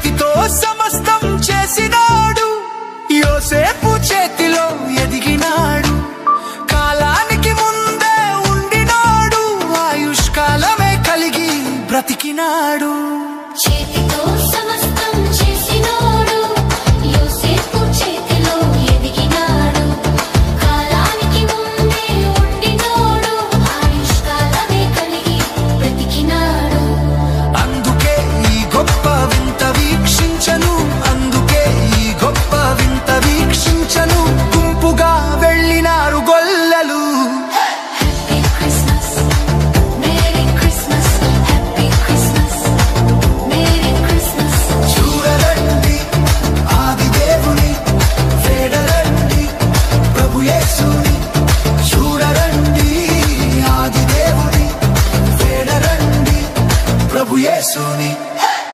చేతితో సమస్తం చేసినాడు, యోసేపు చేతిలో ఎదిగినాడు. కాలానికి ముందే ఉండినాడు, ఆయుష్కాలమే కలిగి బ్రతికినాడు.